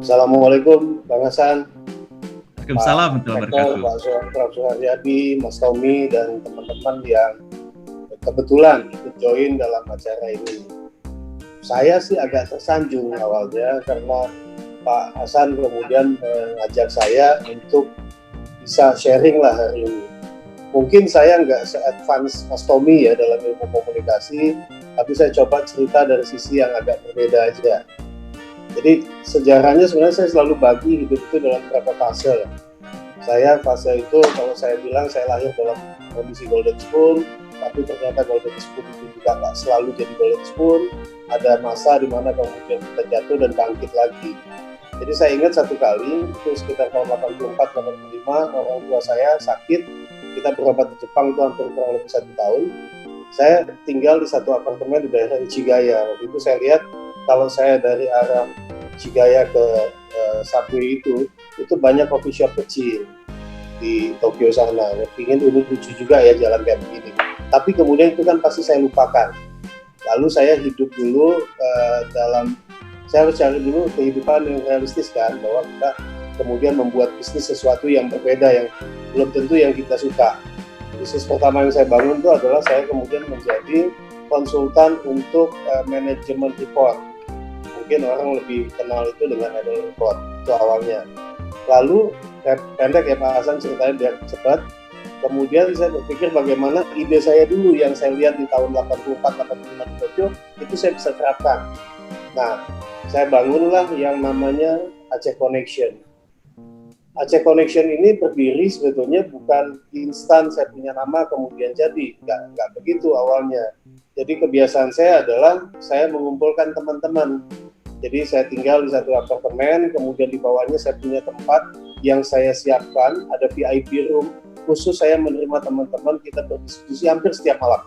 Assalamualaikum Bang Hasan, Pak Waalaikumsalam warahmatullahi Rektor, wabarakatuh. Prof. Suharyadi, Mas Tommy, dan teman-teman yang kebetulan ikut join dalam acara ini. Saya sih agak tersanjung awalnya karena Pak Hasan kemudian mengajak saya untuk bisa sharing lah hari ini. Mungkin saya nggak se-advance Mas Tommy ya dalam ilmu komunikasi, tapi saya coba cerita dari sisi yang agak berbeda aja. Jadi sejarahnya sebenarnya saya selalu bagi hidup itu dalam beberapa fase. Saya fase itu kalau saya bilang saya lahir dalam kondisi golden spoon, tapi ternyata golden spoon itu juga nggak selalu jadi golden spoon. Ada masa di mana kemudian kita jatuh dan bangkit lagi. Jadi saya ingat satu kali itu sekitar tahun 84-85 orang tua saya sakit, kita berobat di Jepang itu hampir kurang lebih 1 tahun. Saya tinggal di satu apartemen di daerah Ichigaya. Waktu itu saya lihat kalau saya dari arah Ichigaya ke Subway itu banyak coffee shop kecil di Tokyo sana. Ingin ini lucu juga ya jalan kayak begini. Tapi kemudian itu kan pasti saya lupakan. Lalu saya hidup dulu saya harus cari dulu kehidupan yang realistis kan, bahwa kita kemudian membuat bisnis sesuatu yang berbeda yang belum tentu yang kita suka. Bisnis pertama yang saya bangun itu adalah saya kemudian menjadi konsultan untuk manajemen report. Mungkin orang lebih kenal itu dengan annual report, itu awalnya. Lalu pendek ya Pak Hasan ceritanya biar cepat. Kemudian saya berpikir bagaimana ide saya dulu yang saya lihat di tahun 84-85 di Tokyo itu saya bisa terapkan. Nah, saya bangunlah yang namanya Aceh Connection. Aceh Connection ini berdiri sebetulnya bukan instan saya punya nama kemudian jadi, nggak begitu awalnya. Jadi kebiasaan saya adalah saya mengumpulkan teman-teman. Jadi saya tinggal di satu apartemen, kemudian di bawahnya saya punya tempat yang saya siapkan, ada VIP room, khusus saya menerima teman-teman, kita berdiskusi hampir setiap malam.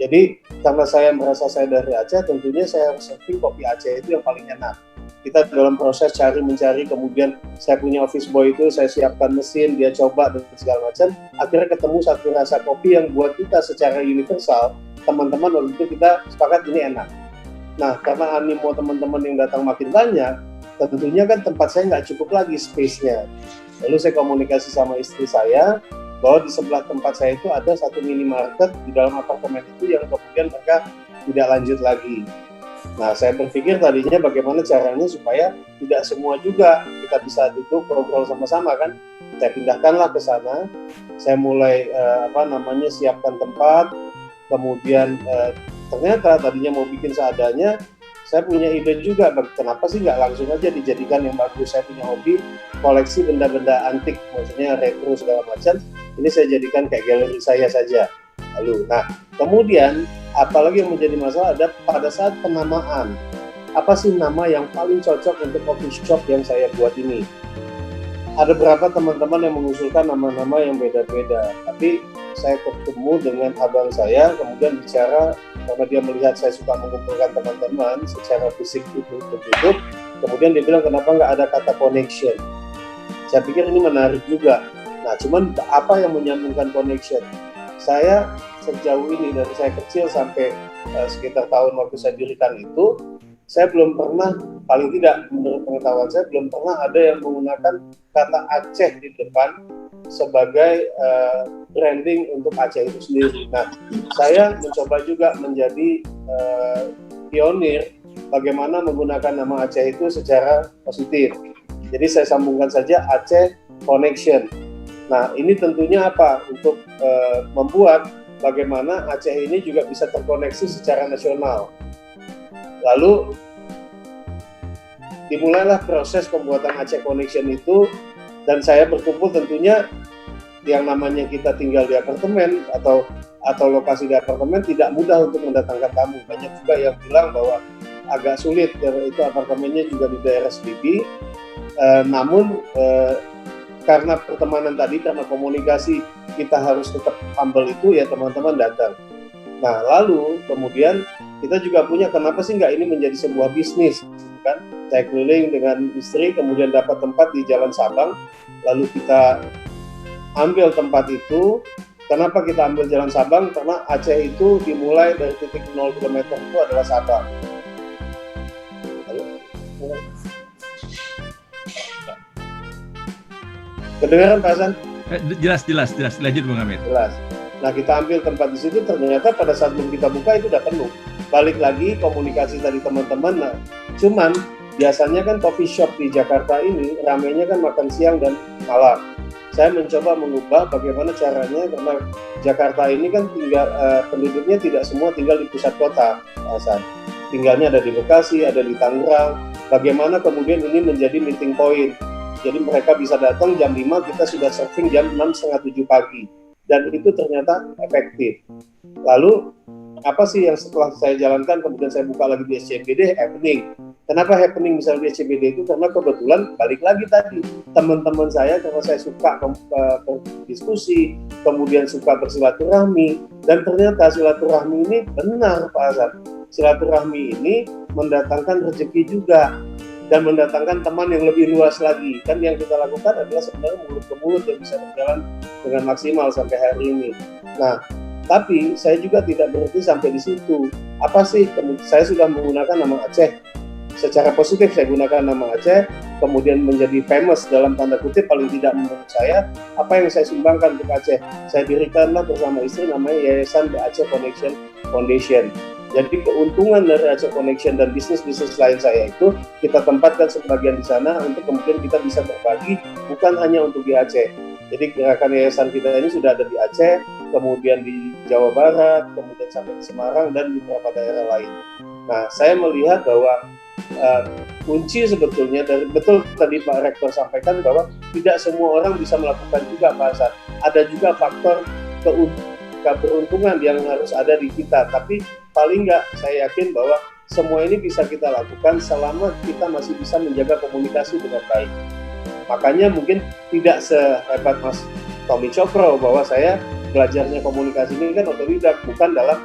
Jadi karena saya merasa saya dari Aceh, tentunya saya harus serving kopi Aceh itu yang paling enak. Kita dalam proses mencari, kemudian saya punya office boy itu, saya siapkan mesin, dia coba dan segala macam. Akhirnya ketemu satu rasa kopi yang buat kita secara universal, teman-teman waktu itu kita sepakat ini enak. Nah, karena animo teman-teman yang datang makin banyak, tentunya kan tempat saya nggak cukup lagi space-nya. Lalu saya komunikasi sama istri saya, bahwa di sebelah tempat saya itu ada satu minimarket di dalam apartemen itu yang kemudian mereka tidak lanjut lagi. Nah, saya berpikir tadinya bagaimana caranya supaya tidak semua juga kita bisa duduk ngobrol sama-sama kan. Saya pindahkanlah ke sana, saya mulai siapkan tempat, kemudian ternyata tadinya mau bikin seadanya, saya punya ide juga, kenapa sih nggak langsung aja dijadikan yang bagus. Saya punya hobi koleksi benda-benda antik, maksudnya retro segala macam, ini saya jadikan kayak galeri saya saja. Lalu, nah kemudian apalagi yang menjadi masalah ada pada saat penamaan, apa sih nama yang paling cocok untuk coffee shop yang saya buat ini. Ada beberapa teman-teman yang mengusulkan nama-nama yang beda-beda, tapi saya ketemu dengan abang saya, kemudian bicara, karena dia melihat saya suka mengumpulkan teman-teman secara fisik itu tertutup, kemudian dia bilang kenapa nggak ada kata connection. Saya pikir ini menarik juga. Nah, cuman apa yang menyambungkan connection? Saya sejauh ini dari saya kecil sampai sekitar tahun waktu saya dirikan itu, saya belum pernah, paling tidak menurut pengetahuan saya, belum pernah ada yang menggunakan kata Aceh di depan sebagai branding untuk Aceh itu sendiri. Nah, saya mencoba juga menjadi pionir bagaimana menggunakan nama Aceh itu secara positif. Jadi saya sambungkan saja Aceh Connection. Nah, ini tentunya apa? Untuk membuat bagaimana Aceh ini juga bisa terkoneksi secara nasional. Lalu dimulailah proses pembuatan Aceh Connection itu, dan saya berkumpul tentunya yang namanya kita tinggal di apartemen atau lokasi di apartemen tidak mudah untuk mendatangkan tamu. Banyak juga yang bilang bahwa agak sulit, itu apartemennya juga di daerah Selipi. Namun karena pertemanan tadi, karena komunikasi kita harus tetap humble itu, ya teman-teman datang. Nah, lalu kemudian kita juga punya, kenapa sih nggak ini menjadi sebuah bisnis, kan? Saya keliling dengan istri, kemudian dapat tempat di Jalan Sabang, lalu kita ambil tempat itu. Kenapa kita ambil Jalan Sabang? Karena Aceh itu dimulai dari titik 0 km itu adalah Sabang. Kedengaran Pak Hasan? Jelas, lanjut Bung Hamid. Jelas. Nah, kita ambil tempat di situ, ternyata pada saat belum kita buka itu udah penuh. Balik lagi komunikasi dari teman-teman. Nah, cuman biasanya kan coffee shop di Jakarta ini ramainya kan makan siang dan malam. Saya mencoba mengubah bagaimana caranya, karena Jakarta ini kan tinggal penduduknya tidak semua tinggal di pusat kota, Hasan. Tinggalnya ada di Bekasi, ada di Tangerang. Bagaimana kemudian ini menjadi meeting point. Jadi mereka bisa datang jam 5, kita sudah surfing jam 6, setengah 7 pagi. Dan itu ternyata efektif. Lalu, apa sih yang setelah saya jalankan, kemudian saya buka lagi di SCBD, happening. Kenapa happening misalnya di SCBD itu? Karena kebetulan, balik lagi tadi, teman-teman saya, karena saya suka diskusi, kemudian suka bersilaturahmi, dan ternyata silaturahmi ini benar, Pak Hasan. Silaturahmi ini mendatangkan rezeki juga, dan mendatangkan teman yang lebih luas lagi. Kan yang kita lakukan adalah sebenarnya mulut ke mulut yang bisa berjalan dengan maksimal sampai hari ini. Nah, tapi saya juga tidak berhenti sampai di situ. Apa sih? Saya sudah menggunakan nama Aceh. Secara positif saya gunakan nama Aceh, kemudian menjadi famous dalam tanda kutip, paling tidak menurut saya. Apa yang saya sumbangkan untuk Aceh? Saya dirikanlah bersama istri namanya Yayasan The Aceh Connection Foundation. Jadi keuntungan dari Aceh Connection dan bisnis-bisnis lain saya itu kita tempatkan sebagian di sana untuk kemudian kita bisa berbagi, bukan hanya untuk di Aceh. Jadi gerakan yayasan kita ini sudah ada di Aceh, kemudian di Jawa Barat, kemudian sampai di Semarang dan di beberapa daerah lain. Nah, saya melihat bahwa kunci sebetulnya dari betul tadi Pak Rektor sampaikan bahwa tidak semua orang bisa melakukan juga, Pak Hasan. Ada juga faktor keberuntungan yang harus ada di kita, tapi paling nggak saya yakin bahwa semua ini bisa kita lakukan selama kita masih bisa menjaga komunikasi dengan baik. Makanya mungkin tidak sehebat Mas Tommy Cokro bahwa saya belajarnya komunikasi ini kan otodidak, bukan dalam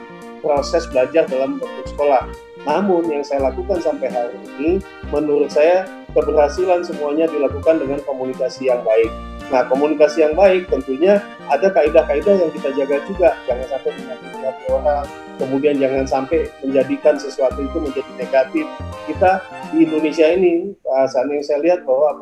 proses belajar dalam bentuk sekolah. Namun yang saya lakukan sampai hari ini, menurut saya keberhasilan semuanya dilakukan dengan komunikasi yang baik. Nah, komunikasi yang baik tentunya ada kaidah-kaidah yang kita jaga juga. Jangan sampai menyakiti hati orang, kemudian jangan sampai menjadikan sesuatu itu menjadi negatif. Kita di Indonesia ini, Hasan, yang saya lihat bahwa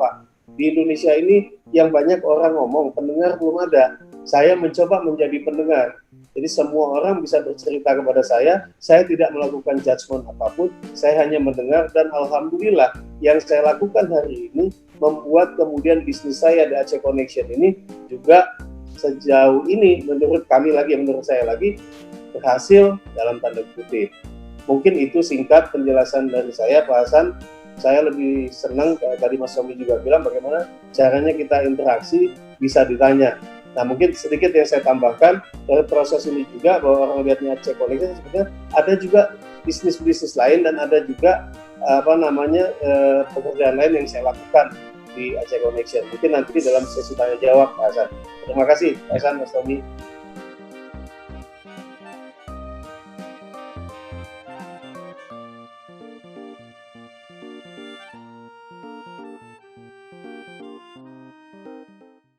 di Indonesia ini yang banyak orang ngomong, pendengar belum ada. Saya mencoba menjadi pendengar. Jadi semua orang bisa bercerita kepada saya tidak melakukan judgement apapun, saya hanya mendengar, dan alhamdulillah yang saya lakukan hari ini membuat kemudian bisnis saya di Aceh Connection ini juga sejauh ini menurut saya lagi berhasil dalam tanda kutip. Mungkin itu singkat penjelasan dari saya, Pak Hasan. Saya lebih senang, tadi Mas Tommy juga bilang bagaimana caranya kita interaksi bisa ditanya. Nah, mungkin sedikit yang saya tambahkan dari proses ini juga bahwa orang lihatnya Aceh Connection sebenarnya ada juga bisnis-bisnis lain dan ada juga pekerjaan lain yang saya lakukan di Aceh Connection. Mungkin nanti dalam sesi tanya jawab, Pak Hasan. Terima kasih, Pak Hasan, Mas Tommy.